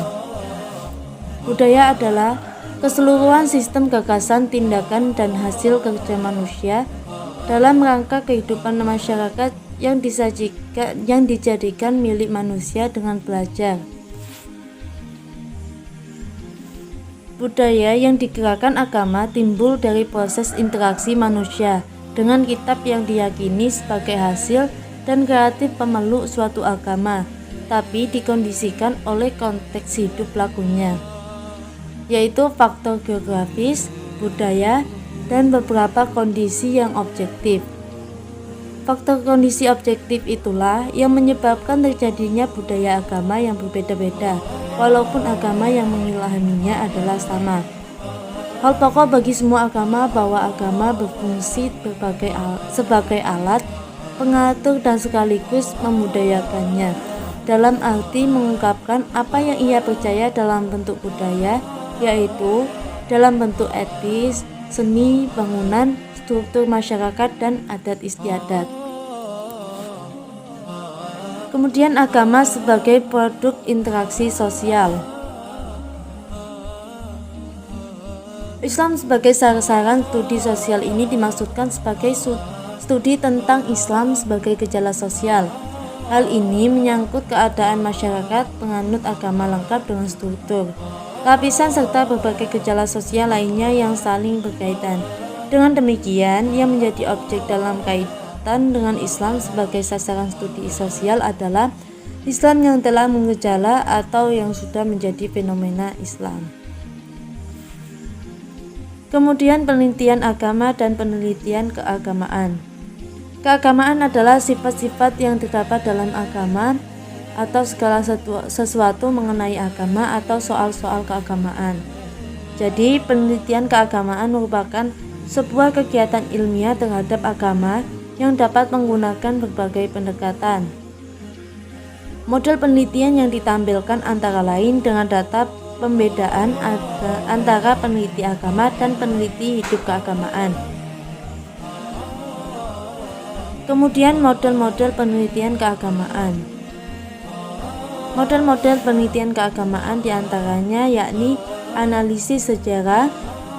Budaya adalah keseluruhan sistem gagasan, tindakan, dan hasil kerja manusia dalam rangka kehidupan masyarakat yang dijadikan milik manusia dengan belajar. Budaya yang digerakkan agama timbul dari proses interaksi manusia dengan kitab yang diyakini sebagai hasil dan kreatif pemeluk suatu agama, tapi dikondisikan oleh konteks hidup lakunya, yaitu faktor geografis, budaya, dan beberapa kondisi yang objektif. Faktor kondisi objektif itulah yang menyebabkan terjadinya budaya agama yang berbeda-beda walaupun agama yang mengilhaminya adalah sama. Hal pokok bagi semua agama bahwa agama berfungsi sebagai alat pengatur dan sekaligus memudayakannya, dalam arti mengungkapkan apa yang ia percaya dalam bentuk budaya, yaitu dalam bentuk etis, seni, bangunan, struktur masyarakat, dan adat istiadat. Kemudian agama sebagai produk interaksi sosial. Islam sebagai sasaran studi sosial ini dimaksudkan sebagai studi tentang Islam sebagai gejala sosial. Hal ini menyangkut keadaan masyarakat penganut agama lengkap dengan struktur, lapisan serta berbagai gejala sosial lainnya yang saling berkaitan. Dengan demikian, yang menjadi objek dalam kaitan dengan Islam sebagai sasaran studi sosial adalah Islam yang telah mengejala atau yang sudah menjadi fenomena Islam. Kemudian penelitian agama dan penelitian keagamaan. Keagamaan adalah sifat-sifat yang terdapat dalam agama atau segala sesuatu mengenai agama atau soal-soal keagamaan. Jadi, penelitian keagamaan merupakan sebuah kegiatan ilmiah terhadap agama yang dapat menggunakan berbagai pendekatan. Model penelitian yang ditampilkan antara lain dengan data pembedaan antara peneliti agama dan peneliti hidup keagamaan. Kemudian model-model penelitian keagamaan. Model-model penelitian keagamaan diantaranya yakni analisis sejarah,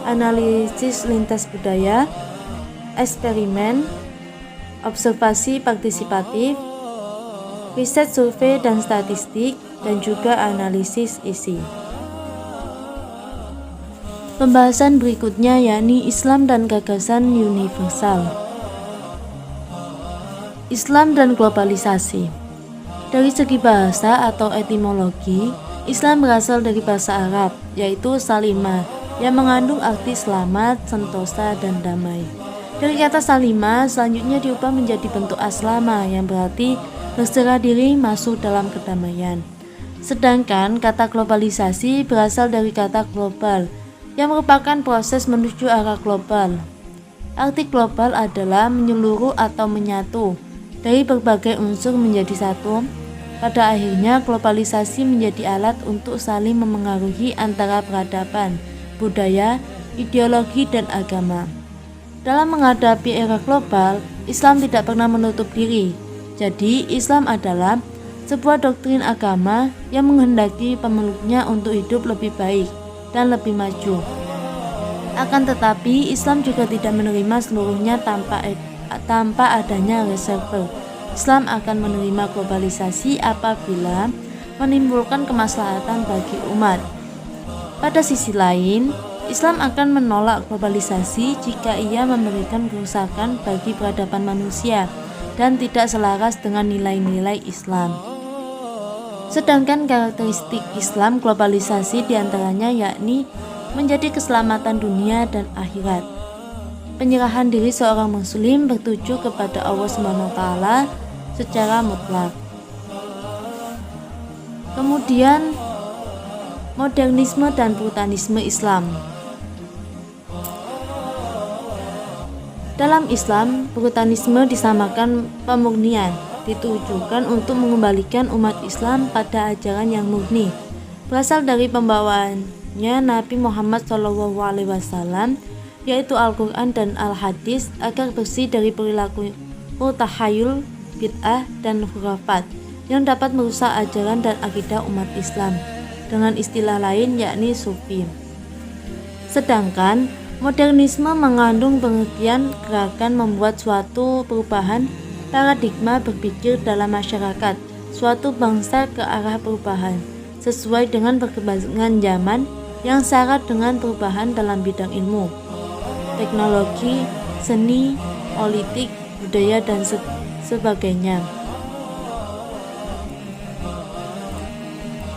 analisis lintas budaya, eksperimen, observasi partisipatif, riset survei dan statistik, dan juga analisis isi. Pembahasan berikutnya yakni Islam dan gagasan universal. Islam dan globalisasi. Dari segi bahasa atau etimologi, Islam berasal dari bahasa Arab, yaitu salima, yang mengandung arti selamat, sentosa, dan damai. Dari kata salima, selanjutnya diubah menjadi bentuk aslama, yang berarti berserah diri masuk dalam kedamaian. Sedangkan kata globalisasi berasal dari kata global, yang merupakan proses menuju arah global. Arti global adalah menyeluruh atau menyatu dari berbagai unsur menjadi satu. Pada akhirnya, globalisasi menjadi alat untuk saling memengaruhi antara peradaban, budaya, ideologi, dan agama. Dalam menghadapi era global, Islam tidak pernah menutup diri. Jadi, Islam adalah sebuah doktrin agama yang menghendaki pemeluknya untuk hidup lebih baik dan lebih maju. Akan tetapi, Islam juga tidak menerima seluruhnya tanpa adanya reserve. Islam akan menerima globalisasi apabila menimbulkan kemaslahatan bagi umat. Pada sisi lain, Islam akan menolak globalisasi jika ia memberikan kerusakan bagi peradaban manusia dan tidak selaras dengan nilai-nilai Islam. Sedangkan karakteristik Islam globalisasi diantaranya yakni menjadi keselamatan dunia dan akhirat. Penyerahan diri seorang muslim bertuju kepada Allah SWT secara mutlak. Kemudian modernisme dan puritanisme Islam. Dalam Islam, puritanisme disamakan pemurnian, ditujukan untuk mengembalikan umat Islam pada ajaran yang murni, berasal dari pembawaannya Nabi Muhammad SAW, yaitu Al-Quran dan Al-Hadis, agar bersih dari perilaku tahayul, bid'ah, dan khurafat yang dapat merusak ajaran dan akidah umat Islam, dengan istilah lain yakni sufi. Sedangkan modernisme mengandung pengertian gerakan membuat suatu perubahan paradigma berpikir dalam masyarakat suatu bangsa ke arah perubahan sesuai dengan perkembangan zaman yang syarat dengan perubahan dalam bidang ilmu, teknologi, seni, politik, budaya, dan sebagainya.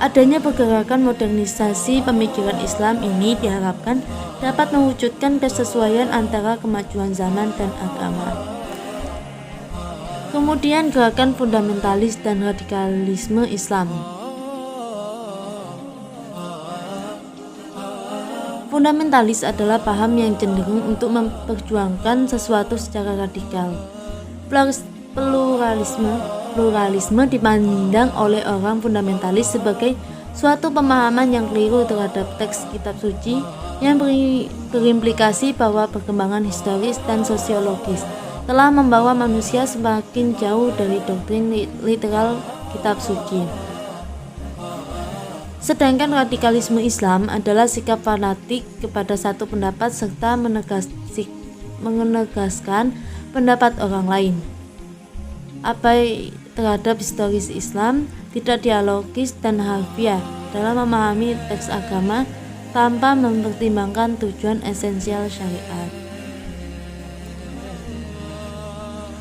Adanya pergerakan modernisasi pemikiran Islam ini diharapkan dapat mewujudkan kesesuaian antara kemajuan zaman dan agama. Kemudian gerakan fundamentalis dan radikalisme Islam. Fundamentalis adalah paham yang cenderung untuk memperjuangkan sesuatu secara radikal. Pluralisme dipandang oleh orang fundamentalis sebagai suatu pemahaman yang keliru terhadap teks kitab suci yang berimplikasi bahwa perkembangan historis dan sosiologis telah membawa manusia semakin jauh dari doktrin literal kitab suci. Sedangkan radikalisme Islam adalah sikap fanatik kepada satu pendapat serta menegaskan pendapat orang lain. Abai terhadap historis Islam, tidak dialogis dan harfiah dalam memahami teks agama tanpa mempertimbangkan tujuan esensial syariat.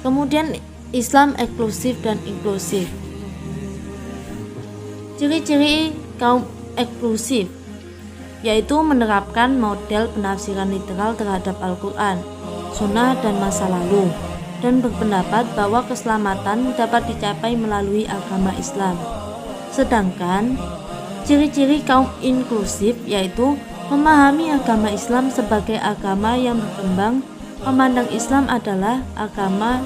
Kemudian Islam eksklusif dan inklusif. Ciri-ciri kaum eksklusif yaitu menerapkan model penafsiran literal terhadap Al-Quran, Sunnah, dan masa lalu, dan berpendapat bahwa keselamatan dapat dicapai melalui agama Islam. Sedangkan ciri-ciri kaum inklusif yaitu memahami agama Islam sebagai agama yang berkembang, memandang Islam adalah agama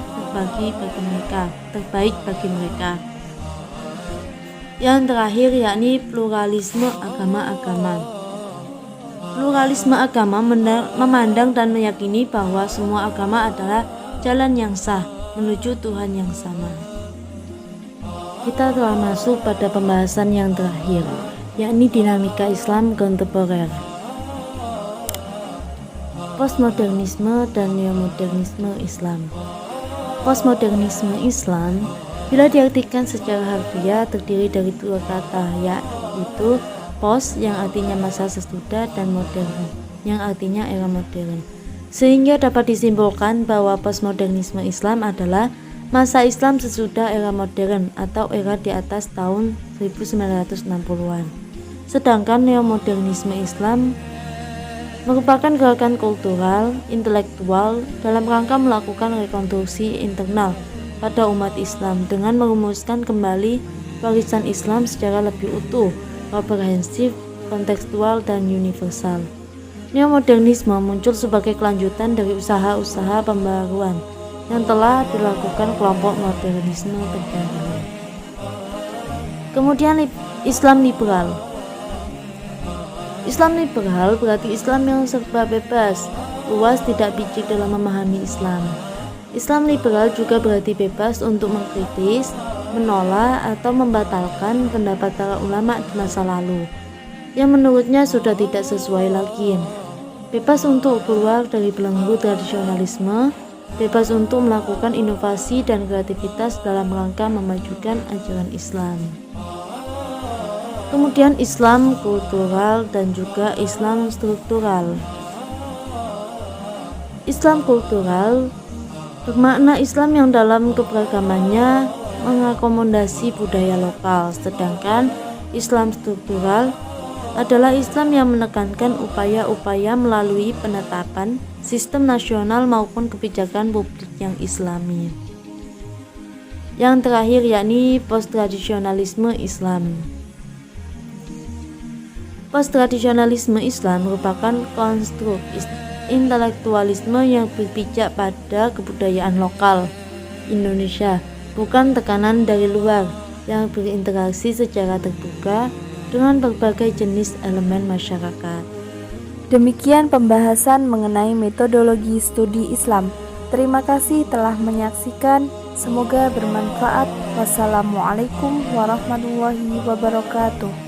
terbaik bagi mereka. Yang terakhir yakni pluralisme agama-agama. Pluralisme agama memandang dan meyakini bahwa semua agama adalah jalan yang sah menuju Tuhan yang sama. Kita telah masuk pada pembahasan yang terakhir, yakni dinamika Islam kontemporer. Postmodernisme dan neomodernisme Islam. Postmodernisme Islam bila diartikan secara harfiah terdiri dari dua kata, yaitu post yang artinya masa sesudah dan modern yang artinya era modern. Sehingga dapat disimpulkan bahwa postmodernisme Islam adalah masa Islam sesudah era modern atau era di atas tahun 1960-an. Sedangkan neomodernisme Islam merupakan gerakan kultural, intelektual dalam rangka melakukan rekonstruksi internal pada umat Islam dengan merumuskan kembali warisan Islam secara lebih utuh, komprehensif, kontekstual, dan universal. Neomodernisme muncul sebagai kelanjutan dari usaha-usaha pembaruan yang telah dilakukan kelompok modernisme terdahulu. Kemudian Islam liberal. Islam liberal berarti Islam yang serba bebas, luas, tidak picik dalam memahami Islam. Islam liberal juga berarti bebas untuk mengkritis, menolak, atau membatalkan pendapat para ulama di masa lalu yang menurutnya sudah tidak sesuai lagi. Bebas untuk keluar dari belenggu tradisionalisme, bebas untuk melakukan inovasi dan kreativitas dalam rangka memajukan ajaran Islam. Kemudian Islam kultural dan juga Islam struktural. Islam kultural bermakna Islam yang dalam keberagamannya mengakomodasi budaya lokal, sedangkan Islam struktural adalah Islam yang menekankan upaya-upaya melalui penetapan sistem nasional maupun kebijakan publik yang Islami. Yang terakhir yakni post-tradisionalisme Islam. Post-tradisionalisme Islam merupakan konstruk intelektualisme yang berpijak pada kebudayaan lokal Indonesia, bukan tekanan dari luar yang berinteraksi secara terbuka dengan berbagai jenis elemen masyarakat. Demikian pembahasan mengenai metodologi studi Islam. Terima kasih telah menyaksikan. Semoga bermanfaat. Wassalamualaikum warahmatullahi wabarakatuh.